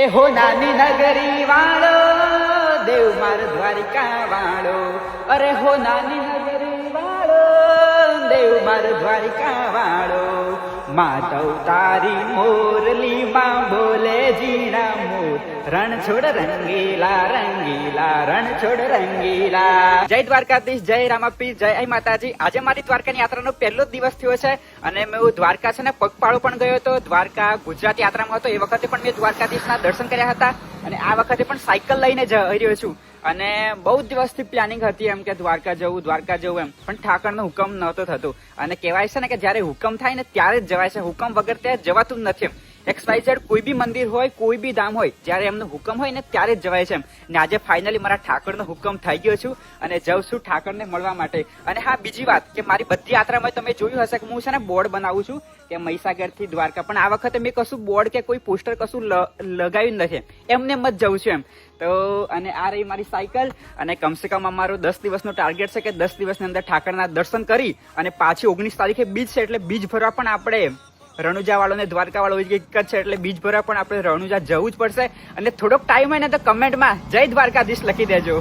એ હો નાની નગરી વાળો દેવ માર દ્વારિકા વાળો, અરે હો નાની નગરી વાળો દેવ માર દ્વારિકા વાળો, માધવ તારી મોરલી માં બોલે જીણા મોર, રણ છોડ રંગીલા રંગીલા રણ છોડ રંગીલા. જય દ્વારકાધીશ, જય રામાપીર, જય આઈ માતાજી. આજે મારી દ્વારકાની યાત્રાનો પહેલો જ દિવસ થયો છે અને મેં દ્વારકા છે ને પગપાળો પણ ગયો હતો. દ્વારકા ગુજરાત યાત્રામાં હતો, એ વખતે પણ મેં દ્વારકાધીશના દર્શન કર્યા હતા અને આ વખતે પણ સાયકલ લઈને જઈ રહ્યો છું. અને બહુ દિવસથી પ્લાનિંગ હતી એમ કે દ્વારકા જવું એમ, પણ ઠાકરનો હુકમ નહોતો થતો. અને કહેવાય છે ને કે જયારે હુકમ થાય ને ત્યારે જ જવાય છે, હુકમ વગર ત્યાં જવાતું જ નથી એમ. XYZ કોઈ બી મંદિર હોય, કોઈ બી ધામ હોય, જયારે એમનો હુકમ હોય ને ત્યારે જ જવાય છે એમ. ને આજે ફાઇનલી મારા ઠાકરનો હુકમ થઈ ગયો છું અને જઉં છું ઠાકરને મળવા માટે. અને હા, બીજી વાત કે મારી બધી યાત્રામાં તમે જોયું હશે કે હું છે ને બોર્ડ બનાવું છું કે મહીસાગર થી દ્વારકા, પણ આ વખતે મેં કશું બોર્ડ કે કોઈ પોસ્ટર કશું લગાવ્યું નથી, એમને એમ જ જઉં છું એમ. તો અને આ રહી મારી સાયકલ અને કમસે કમ અમારો 10 દિવસનો ટાર્ગેટ છે કે 10 દિવસની અંદર ઠાકરના દર્શન કરી અને પાછી 19 તારીખે બીજ છે, એટલે બીજ ભરવા પણ આપણે રણુજા વાળો ને દ્વારકા વાળો એક જ છે, એટલે બીજ ભરવા પણ આપણે રણુજા જવું જ પડશે. અને થોડોક ટાઈમ હોય ને તો કમેન્ટમાં જય દ્વારકાધીશ લખી દેજો.